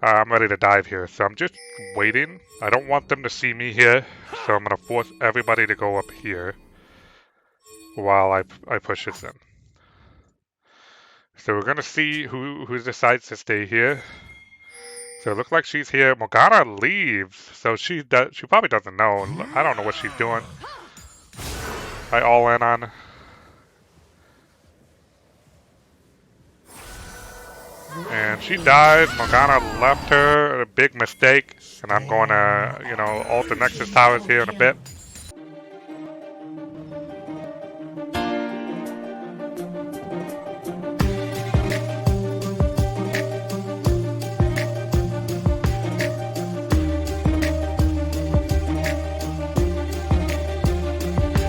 I'm ready to dive here, so I'm just waiting. I don't want them to see me here, so I'm going to force everybody to go up here while I push this in. So we're going to see who decides to stay here. So it looks like she's here. Morgana leaves, so she probably doesn't know. I don't know what she's doing. I all in on. And she died. Morgana left her. A big mistake. And I'm going to, ult the Nexus towers here in a bit.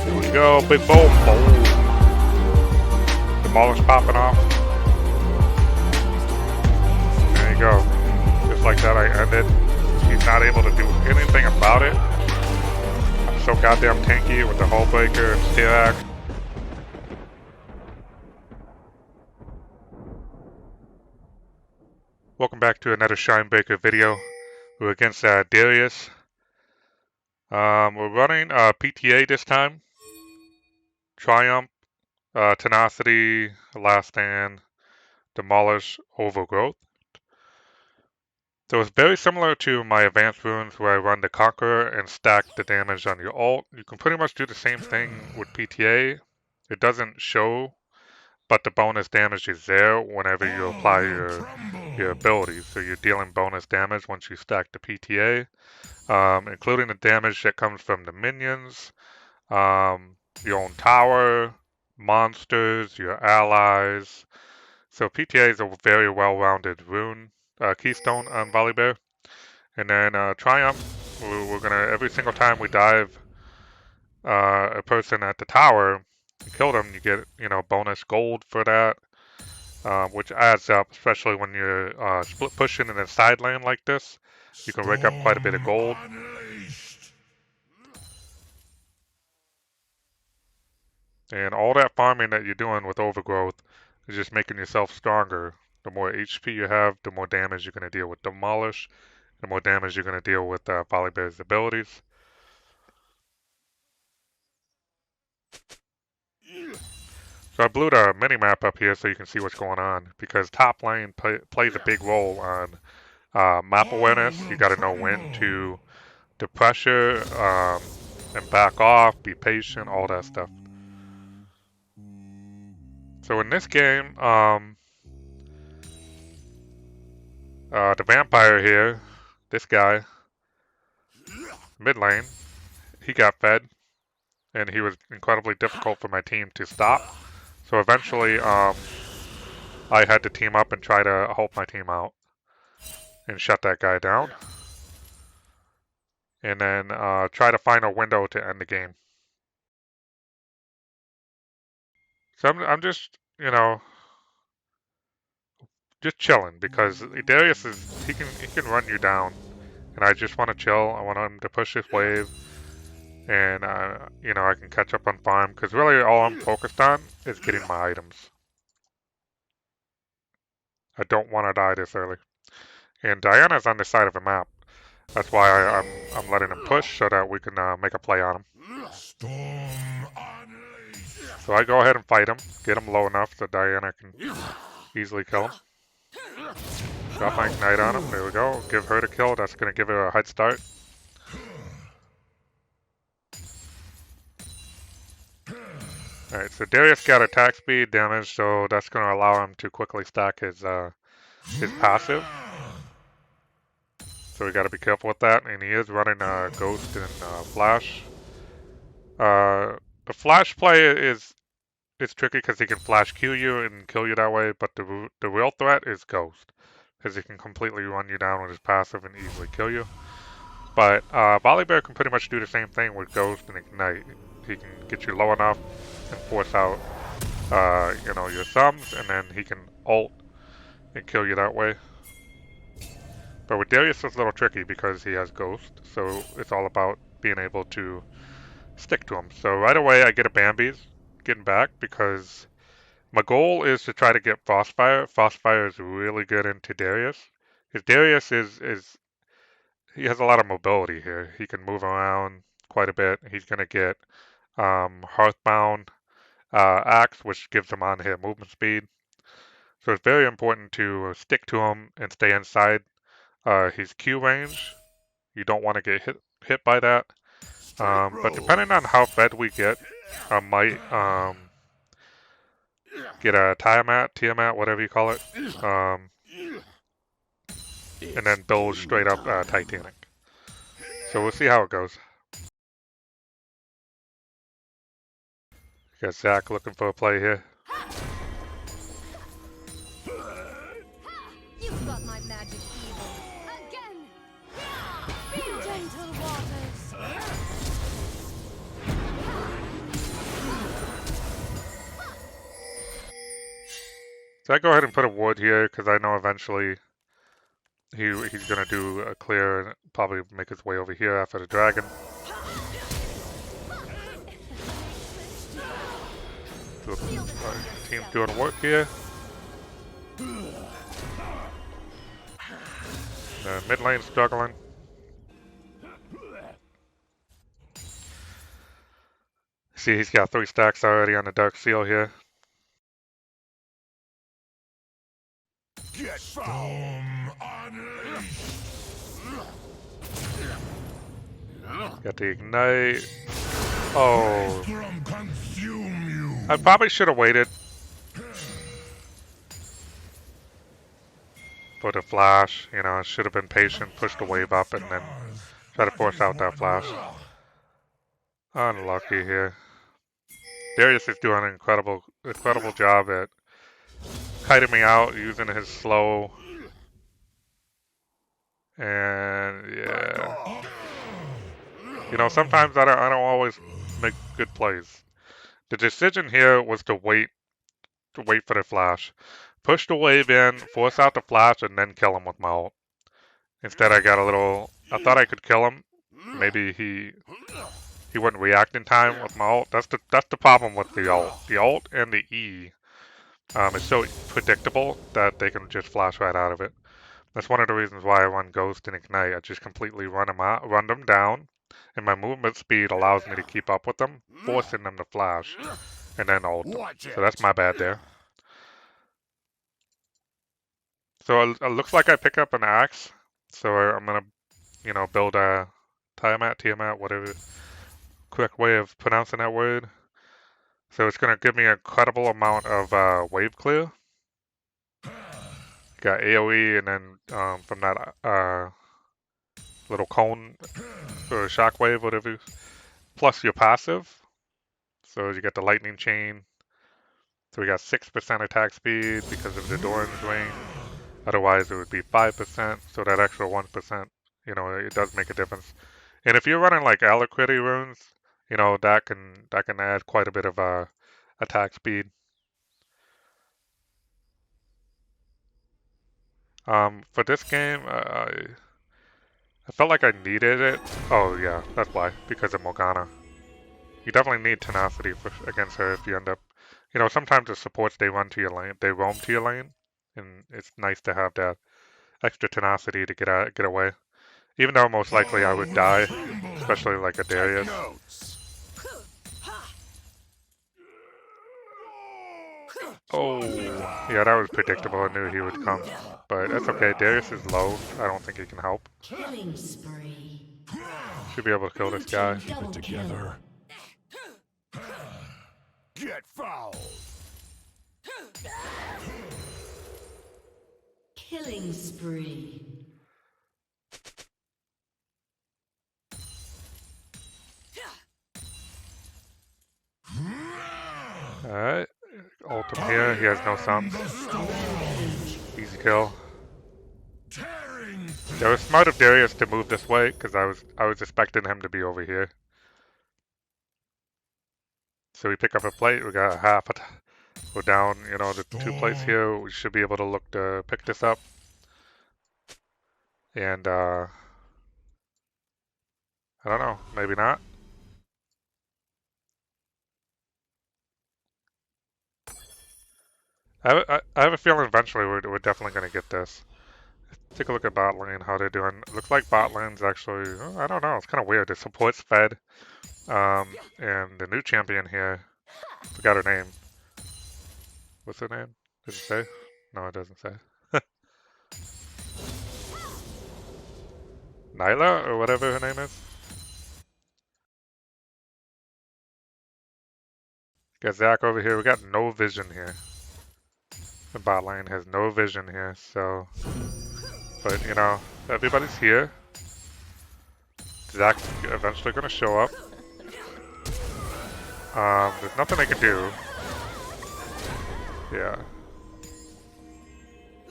Here we go. Big boom. Boom. Demolish popping off. There you go. Just like that, I ended. He's not able to do anything about it. I'm so goddamn tanky with the hull breaker and steel axe. Welcome back to another Shrine Breaker video. We're against Darius. We're running PTA this time. Triumph, Tenacity, Last Stand, Demolish, Overgrowth. So it's very similar to my advanced runes where I run the Conqueror and stack the damage on your ult. You can pretty much do the same thing with PTA. It doesn't show, but the bonus damage is there whenever you apply your abilities. So you're dealing bonus damage once you stack the PTA, including the damage that comes from the minions, your own tower, monsters, your allies. So PTA is a very well-rounded rune keystone on Volibear. And then Triumph, we're gonna, every single time we dive a person at the tower and kill them, you get, bonus gold for that, which adds up, especially when you're split pushing in a side lane like this. You can rake up quite a bit of gold. And all that farming that you're doing with Overgrowth is just making yourself stronger. The more HP you have, the more damage you're going to deal with Demolish, the more damage you're going to deal with Volibear's abilities. So I blew the mini-map up here so you can see what's going on, because top lane plays a big role on map awareness. You got to know when to pressure and back off, be patient, all that stuff. So in this game, the vampire here, this guy, mid lane, he got fed, and he was incredibly difficult for my team to stop. So eventually, I had to team up and try to help my team out and shut that guy down. And then try to find a window to end the game. So I'm just, just chilling, because Darius he can run you down, and I just want to chill. I want him to push this wave, and I can catch up on farm, because really all I'm focused on is getting my items. I don't want to die this early. And Diana's on the side of the map. That's why I'm letting him push so that we can make a play on him. So I go ahead and fight him, get him low enough so Diana can easily kill him. Drop my ignite on him. There we go. Give her the kill. That's going to give her a head start. Alright, so Darius got attack speed damage, so that's going to allow him to quickly stack his passive. So we got to be careful with that. And he is running Ghost and Flash. The Flash play is tricky because he can Flash Q you and kill you that way, but the real threat is Ghost, because he can completely run you down with his passive and easily kill you. But Volibear can pretty much do the same thing with Ghost and Ignite. He can get you low enough and force out, your thumbs, and then he can ult and kill you that way. But with Darius, it's a little tricky because he has Ghost, so it's all about being able to stick to him. So right away, I get a Bambi's, getting back, because my goal is to try to get Frostfire. Frostfire is really good into Darius. Because Darius he has a lot of mobility here. He can move around quite a bit. He's gonna get Hearthbound Axe, which gives him on-hit movement speed. So it's very important to stick to him and stay inside his Q range. You don't want to get hit by that. But depending on how fed we get, I might get a Tiamat, whatever you call it, and then build straight up Titanic. So we'll see how it goes. Got Zach looking for a play here. You've got my magic evil again. Be gentle, waters. So I go ahead and put a wood here because I know eventually he's gonna do a clear and probably make his way over here after the dragon. Team's doing work here. Mid lane struggling. See, he's got 3 stacks already on the Dark Seal here. Get Storm unleashed. Got the ignite. Oh, Consume you. I probably should have waited for the flash. You know, I should have been patient, push the wave up, and then try to force out that flash. Unlucky here. Darius is doing an incredible job at kiting me out using his slow. And yeah, you know, sometimes I don't always make good plays. The decision here was to wait for the flash, push the wave in, force out the flash, and then kill him with my ult. Instead, I thought I could kill him. Maybe he wouldn't react in time with my ult. That's the problem with the ult. The ult and the E is so predictable that they can just flash right out of it. That's one of the reasons why I run Ghost and Ignite. I just completely run them down, and my movement speed allows me to keep up with them, forcing them to flash, and then ult them. So that's my bad there. So it looks like I pick up an axe. So I'm gonna, you know, build a Tiamat, whatever correct way of pronouncing that word. So it's gonna give me an incredible amount of wave clear. Got AoE, and then from that little cone or shockwave, whatever, plus your passive. So you get the lightning chain. So we got 6% attack speed because of the Doran's ring. Otherwise, it would be 5%. So that extra 1%, you know, it does make a difference. And if you're running like Alacrity runes, you know, that can add quite a bit of attack speed. For this game, I felt like I needed it. Oh yeah, that's why, because of Morgana. You definitely need tenacity against her if you end up, you know, sometimes the supports they roam to your lane, and it's nice to have that extra tenacity to get away. Even though most likely I would die, especially like a Darius. Oh, yeah, that was predictable. I knew he would come. But that's okay. Darius is low. I don't think he can help. Killing spree. Should be able to kill this guy. Keep it together. Get foul. Killing spree. Alright. Ult him here. He has no sums. Easy kill. It was smart of Darius to move this way because I was expecting him to be over here. So we pick up a plate. We got half. We're down, you know, the 2 plates here. We should be able to look to pick this up. And I don't know. Maybe not. I have a feeling eventually we're definitely going to get this. Take a look at bot lane, how they're doing. Looks like bot lane's actually, I don't know, it's kind of weird. The support's fed. And the new champion here, forgot her name. What's her name? Does it say? No, it doesn't say. Nyla, or whatever her name is? Got Zach over here. We got no vision here. The bot lane has no vision here, so... But, you know, everybody's here. Zach's eventually going to show up. There's nothing they can do. Yeah.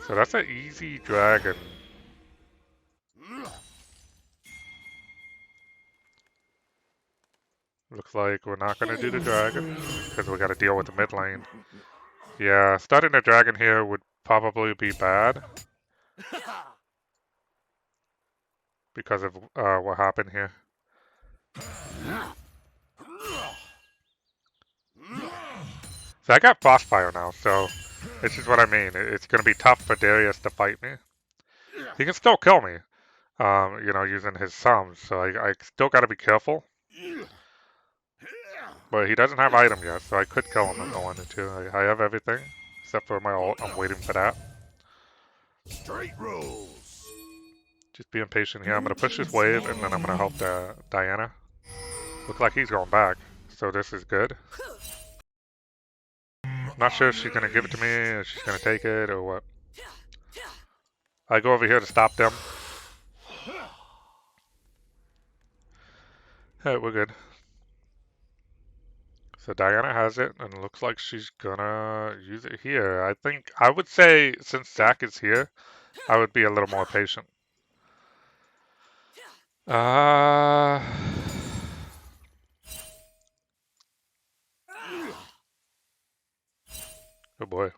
So that's an easy dragon. Looks like we're not going to do the dragon because we got to deal with the mid lane. Yeah, starting the dragon here would probably be bad because of what happened here. So I got Frostfire now, so this is what I mean. It's going to be tough for Darius to fight me. He can still kill me, you know, using his sums, so I still got to be careful. But he doesn't have item yet, so I could kill him if I wanted to. I have everything, except for my ult. I'm waiting for that. Straight rules. Just being patient here. I'm going to push this wave, and then I'm going to help Diana. Looks like he's going back, so this is good. Not sure if she's going to give it to me, or she's going to take it, or what. I go over here to stop them. Hey, we're good. So Diana has it, and it looks like she's gonna use it here. I would say, since Zach is here, I would be a little more patient. Oh boy.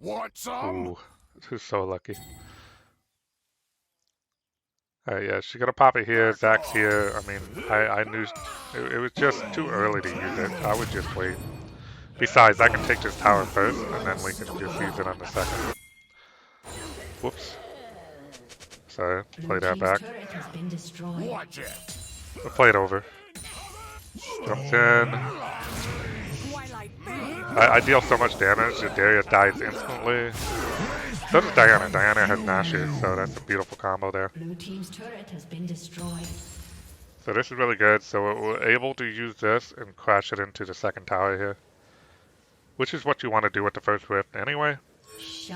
Want some? Ooh, who's so lucky. Yeah, she's gonna pop it here. Zach's here. I mean, I knew it was just too early to use it. I would just wait. Besides, I can take this tower first, and then we can just use it on the second. Whoops. Sorry, play that back. Watch it. We'll play it over. Jumps in. I deal so much damage that Darius dies instantly. So does Diana. Diana has Nashes, so that's a beautiful combo there. Blue team's turret has been destroyed. So this is really good. So we're able to use this and crash it into the second tower here. Which is what you want to do with the first rift anyway.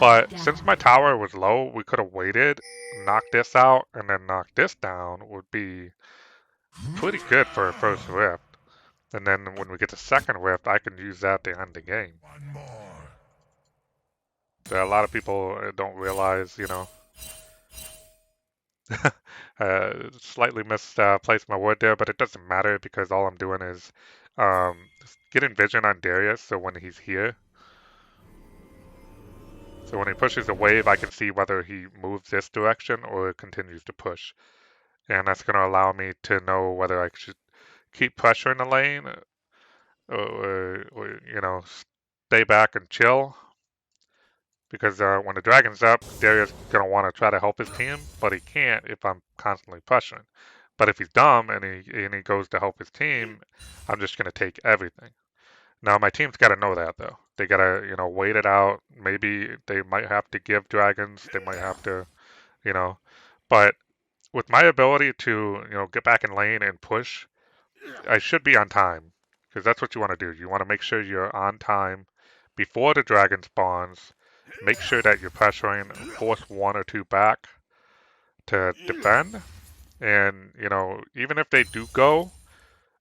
But since my tower was low, we could have waited, knocked this out, and then knocked this down would be pretty good for a first rift. And then when we get to second rift, I can use that to end the game. One more. A lot of people don't realize, you know, slightly misplaced my word there, but it doesn't matter because all I'm doing is getting vision on Darius, so when he's here. So when he pushes a wave, I can see whether he moves this direction or continues to push. And that's going to allow me to know whether I should keep pressuring the lane or you know, stay back and chill. Because when the dragon's up, Darius is going to want to try to help his team, but he can't if I'm constantly pressuring. But if he's dumb and he goes to help his team, I'm just going to take everything. Now my team's got to know that though. They got to, you know, wait it out. Maybe they might have to give dragons. They might have to, you know. But with my ability to, you know, get back in lane and push, I should be on time. Because that's what you want to do. You want to make sure you're on time before the dragon spawns. Make sure that you're pressuring, force one or two back to defend. And, you know, even if they do go,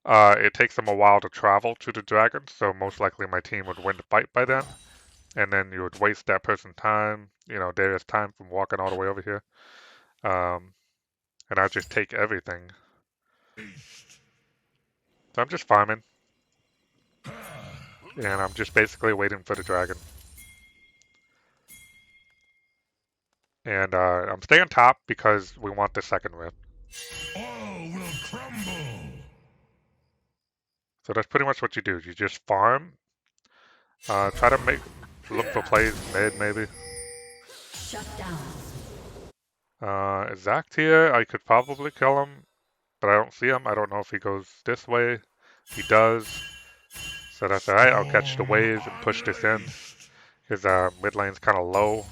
it takes them a while to travel to the dragon. So most likely my team would win the fight by then. And then you would waste that person's time, you know, Darius' time from walking all the way over here. And I'll just take everything. So I'm just farming. And I'm just basically waiting for the dragon. And I'm staying top because we want the second rift. All will crumble. So that's pretty much what you do. You just farm. Try to look for plays mid maybe. Shut down. Zac here, I could probably kill him, but I don't see him. I don't know if he goes this way. He does. So that's alright. I'll catch the waves and push this in. His mid lane's kind of low.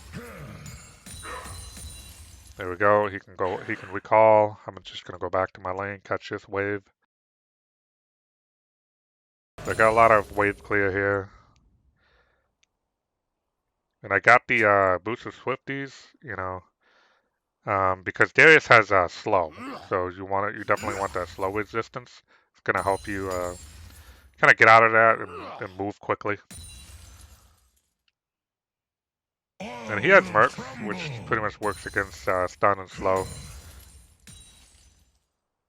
There we go. He can recall. I'm just gonna go back to my lane, catch this wave. I got a lot of wave clear here. And I got the boost of Swifties, you know, because Darius has slow. So you definitely want that slow resistance. It's gonna help you kind of get out of that and move quickly. And he has Mercs, which pretty much works against stun and slow.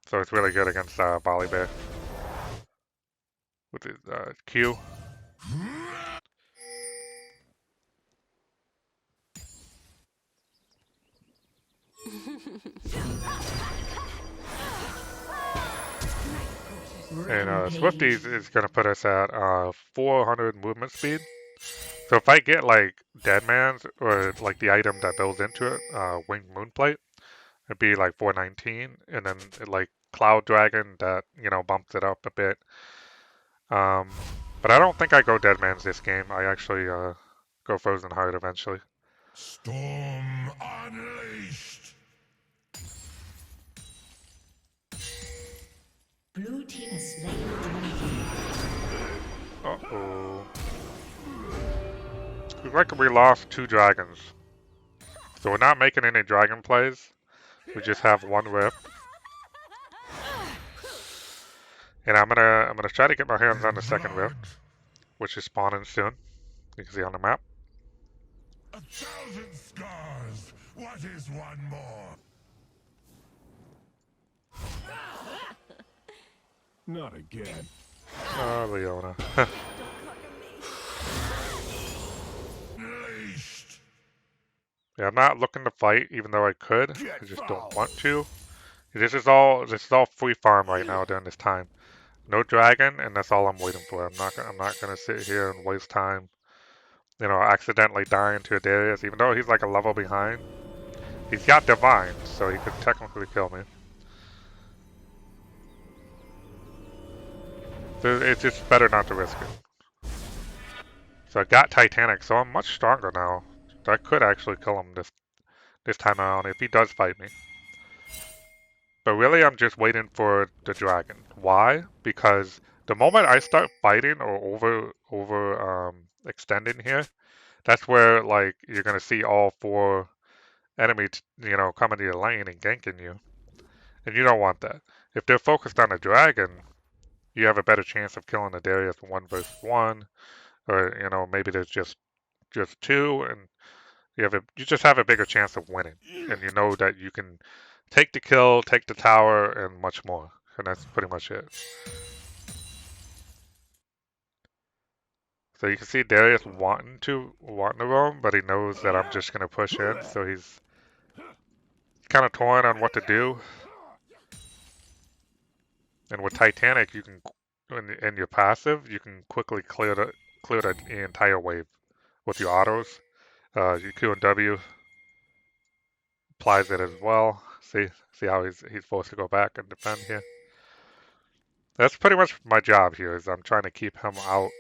So it's really good against Volibear with his Q. And Swifties is going to put us at 400 movement speed. So if I get like Deadman's or like the item that builds into it, Winged Moonplate, it'd be like 419, and then like Cloud Dragon that, you know, bumps it up a bit. But I don't think I go Deadman's this game. I actually go Frozen Heart eventually. Storm unleashed. Blue team has slain the dragon. Uh-oh. Looks like we lost 2 dragons. So we're not making any dragon plays. We just have 1 rift. And I'm gonna try to get my hands on the second rift, which is spawning soon. You can see on the map. 1,000 scars. What is one more? Not again. Oh, Leona. Unleashed. Yeah, I'm not looking to fight, even though I could. I just don't want to. This is all free farm right now during this time. No dragon, and that's all I'm waiting for. I'm not gonna sit here and waste time, you know, accidentally dying to a Darius, even though he's like a level behind. He's got Divine, so he could technically kill me. So it's just better not to risk it. So I got Titanic, so I'm much stronger now. I could actually kill him this time around if he does fight me. But really, I'm just waiting for the dragon. Why? Because the moment I start fighting or over extending here, that's where like you're gonna see all 4 enemies, you know, coming to your lane and ganking you, and you don't want that. If they're focused on a dragon, you have a better chance of killing the Darius 1 versus 1, or you know maybe there's just 2, and you just have a bigger chance of winning, and you know that you can take the kill, take the tower, and much more. And that's pretty much it. So you can see Darius wanting to roam, but he knows that I'm just gonna push in, so he's kind of torn on what to do. And with Titanic, you can, in your passive, you can quickly clear the entire wave with your autos. Your Q and W applies it as well. See how he's forced to go back and defend here. That's pretty much my job here. Is I'm trying to keep him out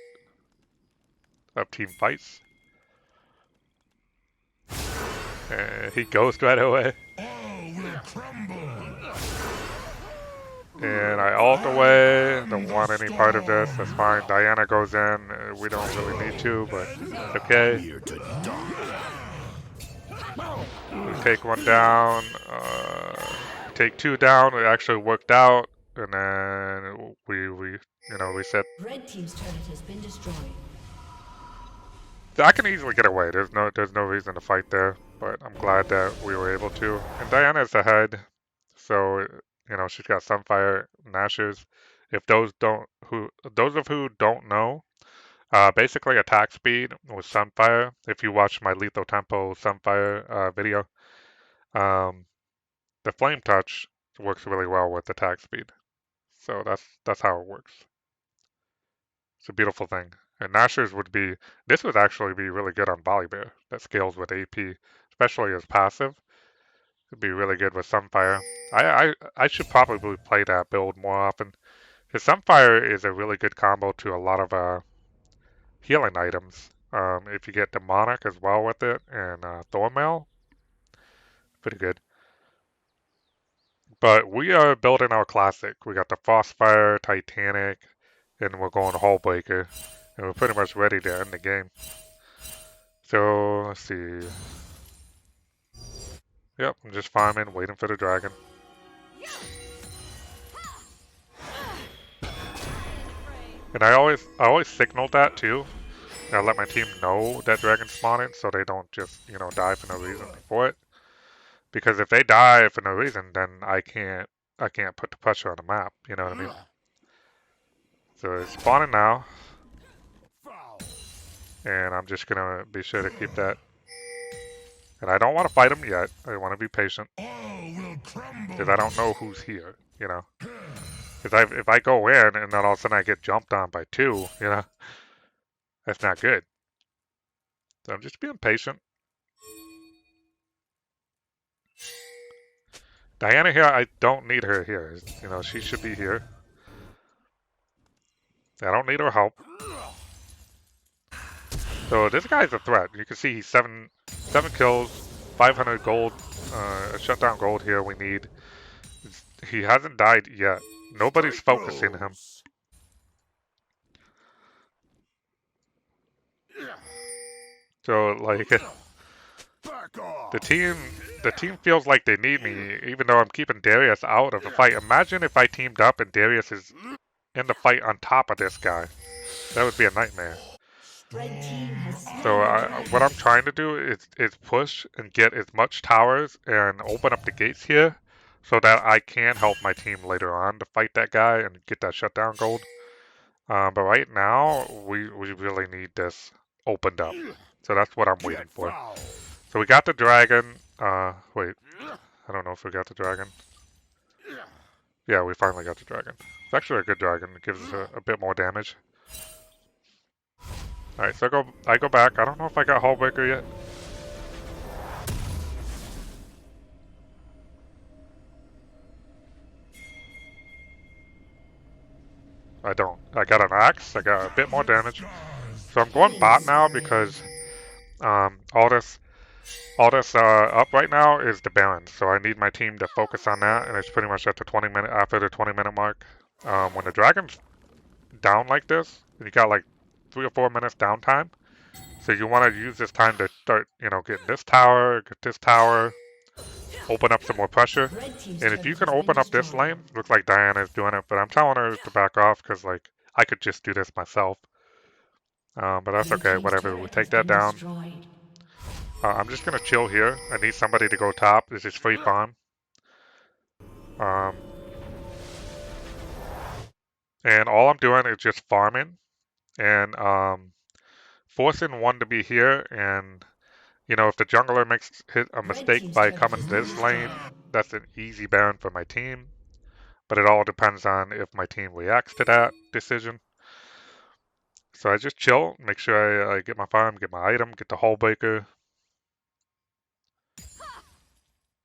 of team fights. He goes right away. All will crumble. And I ult away. Don't want any part of this. That's fine. Diana goes in. We don't really need to, but it's okay. Here to die. We take 1 down. Take 2 down. It actually worked out, and then we reset. Red team's turret has been destroyed. I can easily get away. There's no reason to fight there, but I'm glad that we were able to. And Diana's ahead, so you know she's got Sunfire, Nashers. If those of who don't know, basically attack speed with Sunfire. If you watch my Lethal Tempo Sunfire video, the Flame Touch works really well with attack speed. So that's how it works. It's a beautiful thing. And Nashor's would be, this would actually be really good on Volibear. That scales with AP, especially as passive. It'd be really good with Sunfire. I should probably play that build more often. Because Sunfire is a really good combo to a lot of healing items. If you get Demonic as well with it and Thornmail, pretty good. But we are building our classic. We got the Frostfire, Titanic, and we're going Hullbreaker. And we're pretty much ready to end the game. So, let's see. Yep, I'm just farming, waiting for the dragon. And I always signal that too. I let my team know that dragon's spawning so they don't just, die for no reason before it. Because if they die for no reason, then I can't put the pressure on the map, you know what I mean? So it's spawning now. And I'm just gonna be sure to keep that. And I don't want to fight him yet. I want to be patient. Because I don't know who's here, Because if I go in and then all of a sudden I get jumped on by 2, that's not good. So I'm just being patient. Diana here, I don't need her here. She should be here. I don't need her help. So this guy's a threat. You can see he's 7 kills, 500 gold, shutdown gold here we need. He hasn't died yet. Nobody's focusing him. So like the team feels like they need me, even though I'm keeping Darius out of the fight. Imagine if I teamed up and Darius is in the fight on top of this guy. That would be a nightmare. So what I'm trying to do is push and get as much towers and open up the gates here so that I can help my team later on to fight that guy and get that shutdown gold. But right now, we really need this opened up. So that's what I'm waiting for. So we got the dragon. Wait, I don't know if we got the dragon. Yeah, we finally got the dragon. It's actually a good dragon. It gives us a bit more damage. Alright, so I go back. I don't know if I got Hullbreaker yet. I don't. I got an axe. I got a bit more damage. So I'm going bot now because all this up right now is the Baron. So I need my team to focus on that, and it's pretty much at the 20-minute after the 20-minute mark. When the dragon's down like this, you got like 3 or 4 minutes downtime. So you want to use this time to start, getting this tower, get this tower, open up some more pressure. And if you can open up this lane, looks like Diana's doing it, but I'm telling her to back off because, like, I could just do this myself. But that's okay, whatever. We take that down. I'm just going to chill here. I need somebody to go top. This is free farm. And all I'm doing is just farming and forcing one to be here. And, if the jungler makes a mistake by coming this lane, that's an easy Baron for my team. But it all depends on if my team reacts to that decision. So I just chill, make sure I get my farm, get my item, get the Hullbreaker.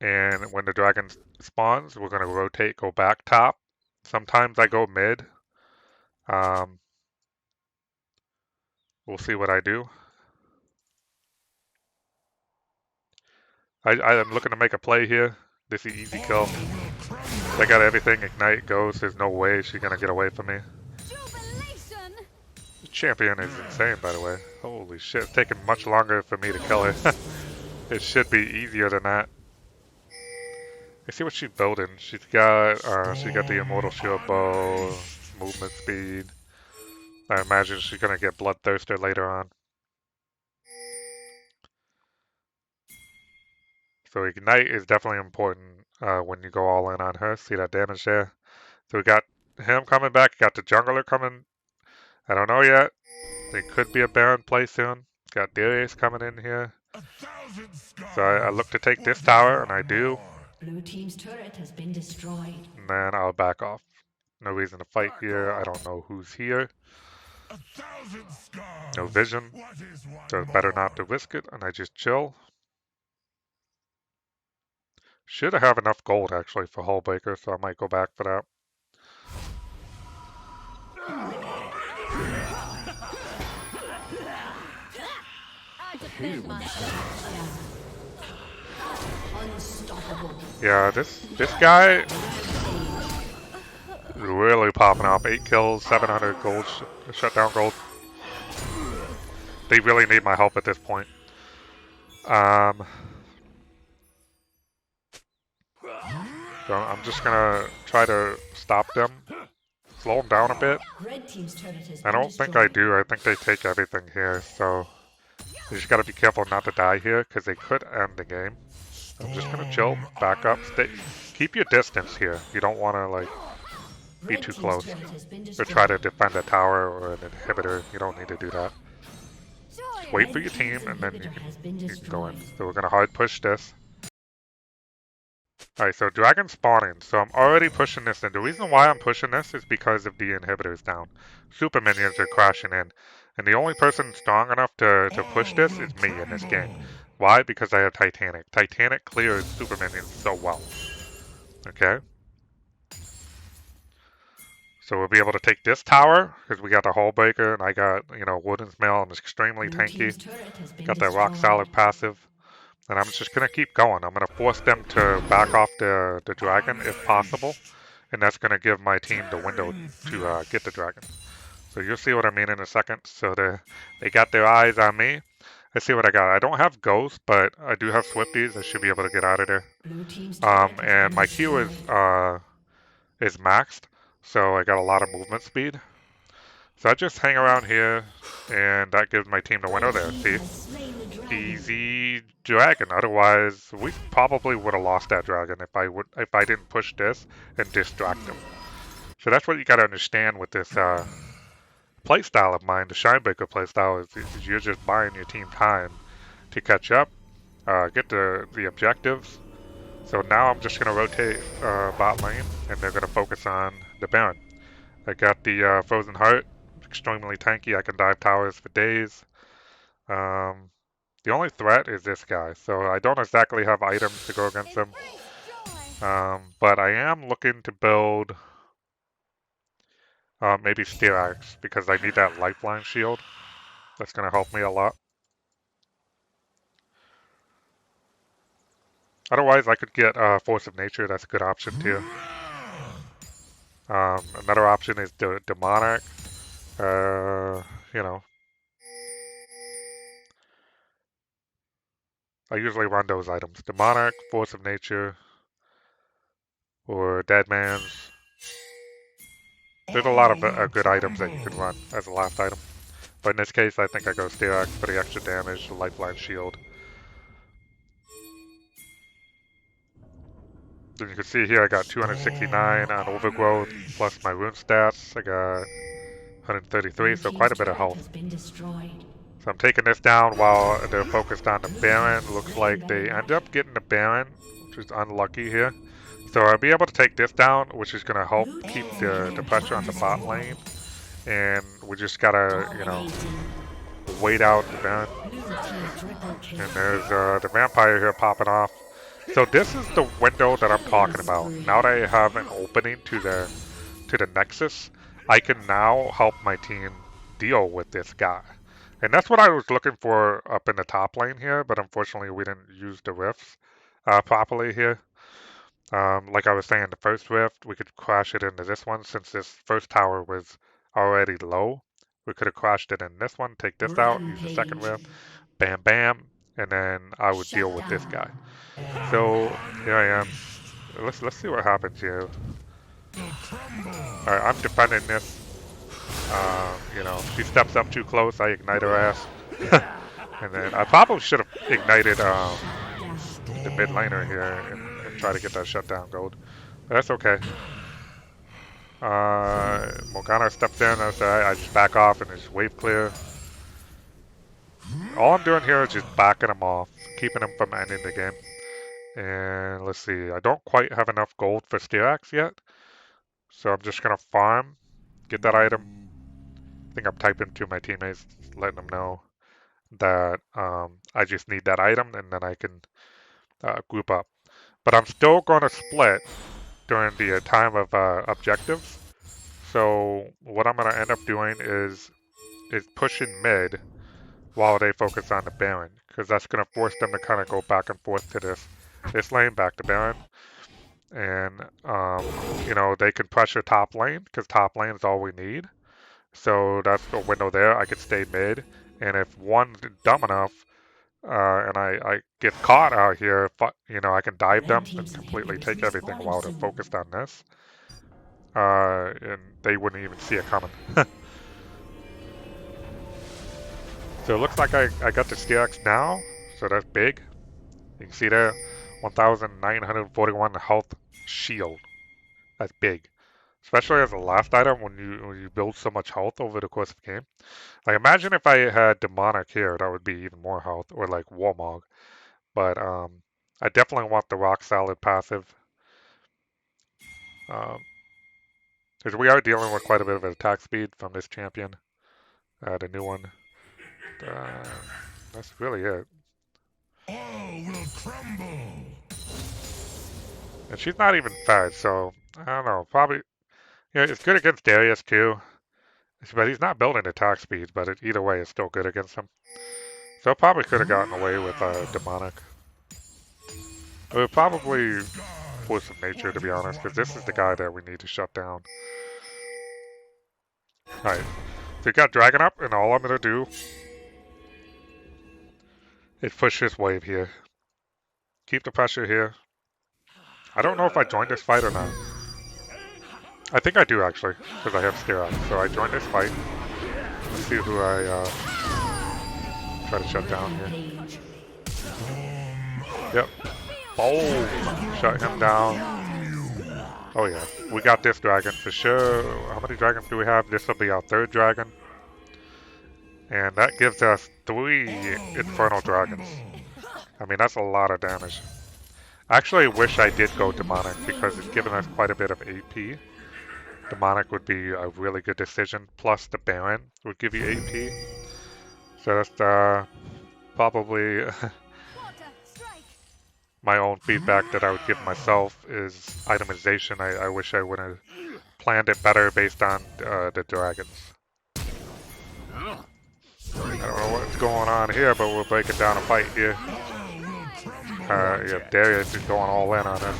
And when the dragon spawns, we're going to rotate, go back top. Sometimes I go mid. We'll see what I do. I'm looking to make a play here. This is easy kill. I got everything. Ignite goes. There's no way she's going to get away from me. The champion is insane, by the way. Holy shit. It's taking much longer for me to kill her. It should be easier than that. Let's see what she's building. She's got the Immortal Shield Bow, movement speed. I imagine she's going to get Bloodthirster later on. So Ignite is definitely important when you go all in on her. See that damage there? So we got him coming back. Got the jungler coming. I don't know yet. There could be a Baron play soon. Got Darius coming in here. So I look to take this tower, and I do. Blue team's turret has been destroyed. And then I'll back off. No reason to fight here. I don't know who's here. 1,000 scars. No vision, What is one so better more? not to risk it, and I just chill. Should have enough gold actually for Hull Breaker, so I might go back for that. I defend myself. Unstoppable. Yeah, this guy really popping off. 8 kills, 700 gold, shutdown gold. They really need my help at this point. So I'm just gonna try to stop them, slow them down a bit. Red team's turret has I been don't think I destroyed. do. I think they take everything here, so you just gotta be careful not to die here, because they could end the game. I'm just gonna chill, back up, stay, keep your distance here. You don't want to like be Red too team's close, turret has been or try to destroyed. defend a tower or an inhibitor. You don't need to do that. Just wait for your Red team, team's and then inhibitor has been you can go in. destroyed. So we're gonna hard push this. Alright, so dragon spawning. So I'm already pushing this, and the reason why I'm pushing this is because of the inhibitors down. Super minions are crashing in. And the only person strong enough to push All this will is me in this game. crumble. Why? Because I have Titanic. Titanic clears super minions so well. Okay? So we'll be able to take this tower, because we got the Hull Breaker, and I got, you know, Wooden's Mail. I'm extremely Blue tanky. team's turret has been Got that rock destroyed. solid passive. And I'm just going to keep going. I'm going to force them to back off the dragon if possible. And that's going to give my team the window to get the dragon. So you'll see what I mean in a second. So they got their eyes on me. Let's see what I got. I don't have Ghost, but I do have Swifties. I should be able to get out of there. Blue team's turret has And been my Q is maxed. So I got a lot of movement speed. So I just hang around here, and that gives my team the window there. See? Easy dragon. Otherwise, we probably would have lost that dragon if I didn't push this and distract him. So that's what you got to understand with this playstyle of mine. The Shinebreaker playstyle is you're just buying your team time to catch up, get the objectives. So now I'm just gonna rotate bot lane, and they're gonna focus on the Baron. I got the Frozen Heart, extremely tanky. I can dive towers for days. The only threat is this guy, so I don't exactly have items to go against him. But I am looking to build maybe Steel Axe, because I need that lifeline shield. That's going to help me a lot. Otherwise, I could get Force of Nature. That's a good option too. Another option is the Demonic. You know, I usually run those items. Demonic, Force of Nature, or Dead Man's. There's a lot of good items that you can run as a last item. But in this case, I think I go Steel Axe for the extra damage, the lifeline shield. Then you can see here I got 269 on Overgrowth, plus my rune stats. I got 133, so quite a bit of health. So I'm taking this down while they're focused on the Baron. Looks like they end up getting the Baron, which is unlucky here. So I'll be able to take this down, which is going to help keep the pressure on the bot lane. And we just gotta, you know, wait out the Baron. And there's the vampire here popping off. So this is the window that I'm talking about. Now that I have an opening to the Nexus, I can now help my team deal with this guy. And that's what I was looking for up in the top lane here, but unfortunately we didn't use the rifts properly here. Like I was saying, the first rift, we could crash it into this one since this first tower was already low. We could have crashed it in this one, take this out, use the second rift, bam, bam, and then I would deal with this guy. So here I am. Let's see what happens here. Alright, I'm defending this. You know, she steps up too close, I ignite her ass. And then I probably should have ignited the mid laner here and try to get that shutdown gold. But that's okay. Morgana steps in, I just back off and just wave clear. All I'm doing here is just backing them off, keeping them from ending the game. And let's see, I don't quite have enough gold for Steel Axe yet. So I'm just gonna farm, get that item, think I'm typing to my teammates, letting them know that I just need that item, and then I can group up. But I'm still going to split during the time of objectives. So what I'm going to end up doing is pushing mid while they focus on the Baron, because that's going to force them to kind of go back and forth to this lane, back to Baron. And, you know, they can pressure top lane, because top lane is all we need. So that's the window there. I could stay mid. And if one's dumb enough, and I get caught out here, you know, I can dive them and completely take everything while they're focused on this. And they wouldn't even see it coming. So it looks like I got the CX now, so that's big. You can see there, 1,941 health shield. That's big. Especially as a last item when you build so much health over the course of the game. Like imagine if I had demonic here, that would be even more health, or like warmog. But I definitely want the rock solid passive. Because we are dealing with quite a bit of attack speed from this champion, the new one. That's really it. All will crumble. And she's not even fed, so I don't know. Probably, yeah, it's good against Darius too. But he's not building attack speeds, but either way, it's still good against him. So I probably could have gotten away with demonic. It would probably force of nature, to be honest, because this is the guy that we need to shut down. Alright, so we got Dragon up, and all I'm going to do is push this wave here. Keep the pressure here. I don't know if I joined this fight or not. I think I do, actually, because I have Steer Axe. So I joined this fight. Let's see who I try to shut down here. Yep. Boom! Shut him down. Oh yeah, we got this dragon for sure. How many dragons do we have? This will be our third dragon. And that gives us 3 infernal dragons. I mean, that's a lot of damage. I actually wish I did go demonic because it's given us quite a bit of AP. Demonic would be a really good decision. Plus the Baron would give you AP. So that's probably my own feedback that I would give myself is itemization. I wish I would have planned it better based on the dragons. I don't know what's going on here, but we're breaking down a fight here. Yeah, Darius is going all in on this.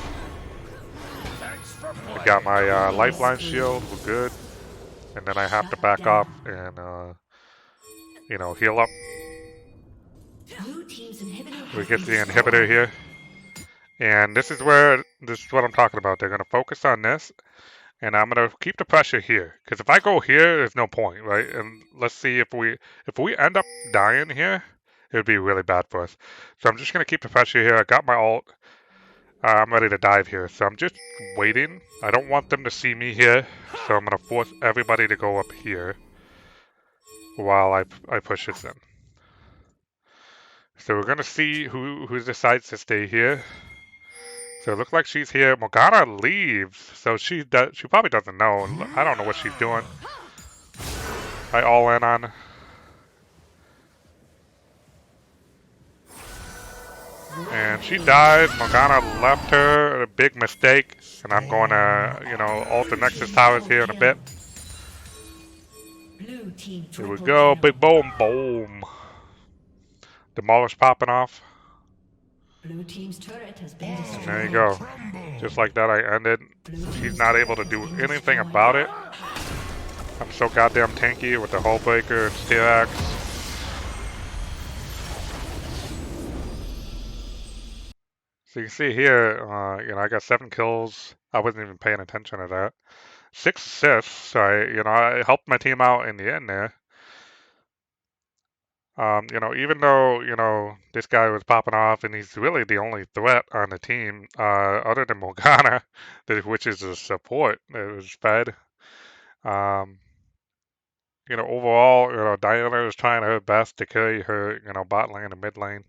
I got my lifeline shield, we're good. And then I have to back off and, you know, heal up. We get the inhibitor here. And this is what I'm talking about. They're going to focus on this. And I'm going to keep the pressure here. Because if I go here, there's no point, right? And let's see if we end up dying here, it would be really bad for us. So I'm just going to keep the pressure here. I got my ult. I'm ready to dive here. So I'm just waiting. I don't want them to see me here. So I'm going to force everybody to go up here while I push this in. So we're going to see who decides to stay here. So it looks like she's here. Morgana leaves, so she probably doesn't know. I don't know what she's doing. I all in on. And she died. Morgana left her. A big mistake. And I'm going to, you know, ult the Nexus towers here in a bit. Here we go. Big boom, boom. Demolish popping off. Blue team's turret has been destroyed. And there you go. Just like that, I ended. She's not able to do anything about it. I'm so goddamn tanky with the hull breaker and Steer Axe. So you can see here, you know, I got 7 kills. I wasn't even paying attention to that. 6 assists. So I helped my team out in the end there. You know, even though, you know, this guy was popping off and he's really the only threat on the team, other than Morgana, which is a support that was fed. You know, overall, you know, Diana is trying her best to carry her, you know, bot lane and mid lane.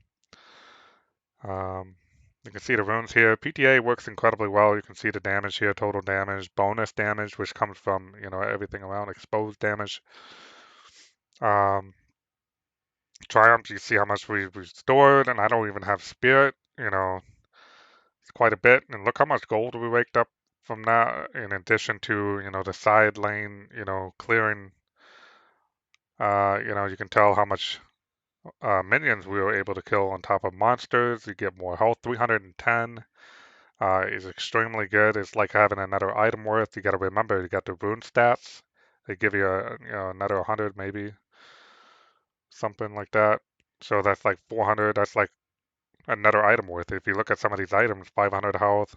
You can see the runes here. PTA works incredibly well. You can see the damage here, total damage, bonus damage, which comes from, you know, everything around, exposed damage. Triumphs, you see how much we stored, and I don't even have Spirit. It's quite a bit. And look how much gold we raked up from that, in addition to, the side lane, clearing. You can tell how much minions we were able to kill on top of monsters. You get more health. 310 is extremely good. It's like having another item worth. You got to remember, you got the rune stats. They give you another 100 maybe, something like that. So that's like 400. That's like another item worth. If you look at some of these items, 500 health,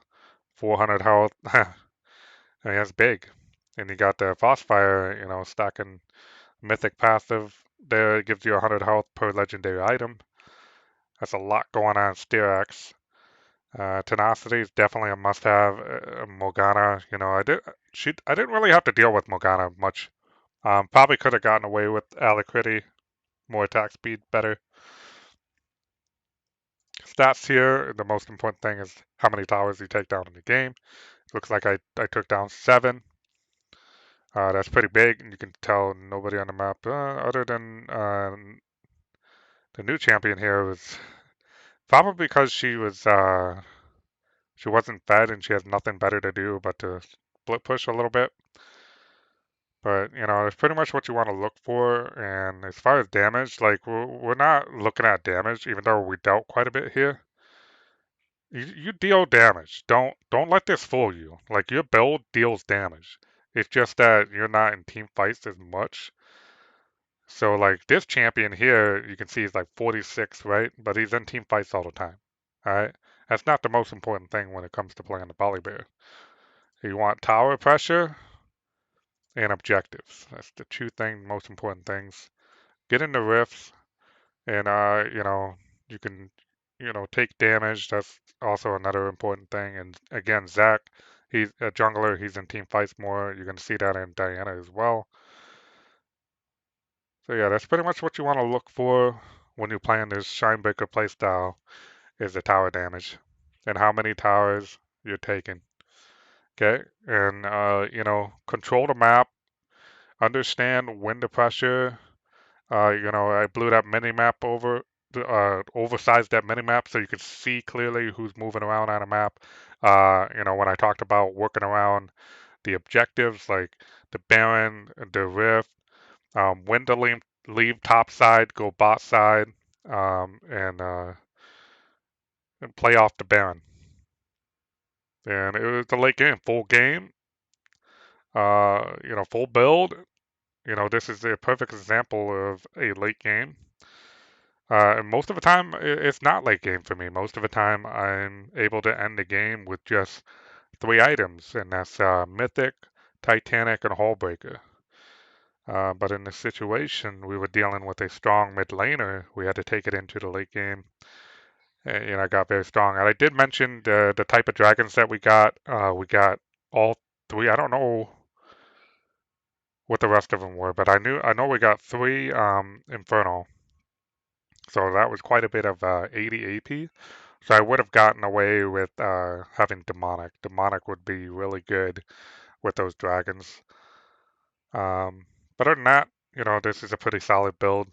400 health, I mean, that's big. And you got the Frostfire, stacking mythic passive there. It gives you 100 health per legendary item. That's a lot going on in Steerax. Tenacity is definitely a must-have. Morgana, I didn't really have to deal with Morgana much. Probably could have gotten away with Alacrity, more attack speed, better. Stats here, the most important thing is how many towers you take down in the game. Looks like I took down 7. That's pretty big, and you can tell nobody on the map, other than the new champion here, was probably because she wasn't fed and she has nothing better to do but to split push a little bit. But it's pretty much what you want to look for. And as far as damage, like we're not looking at damage, even though we dealt quite a bit here. You deal damage. Don't let this fool you. Like your build deals damage. It's just that you're not in team fights as much. So like this champion here, you can see he's like 46, right? But he's in team fights all the time. All right. That's not the most important thing when it comes to playing the Volibear. You want tower pressure and objectives. That's the two most important things. Get into rifts, and you can take damage. That's also another important thing. And again, Zach, he's a jungler. He's in team fights more. You're gonna see that in Diana as well. So yeah, that's pretty much what you want to look for when you're playing this Shinebreaker playstyle, is the tower damage and how many towers you're taking. Okay, and control the map, understand when to pressure. I blew that mini map over, oversized that mini map so you could see clearly who's moving around on a map. When I talked about working around the objectives like the Baron, the Rift, when to leave top side, go bot side, and play off the Baron. And it was the late game, full game, full build. This is a perfect example of a late game. And most of the time, it's not late game for me. Most of the time, I'm able to end the game with just 3 items, and that's Mythic, Titanic, and Hullbreaker. But in this situation, we were dealing with a strong mid laner. We had to take it into the late game. And I got very strong. And I did mention the type of dragons that we got. We got all 3. I don't know what the rest of them were, but I know we got 3 Infernal. So that was quite a bit of 80 AP. So I would have gotten away with having Demonic. Demonic would be really good with those dragons. But other than that, this is a pretty solid build.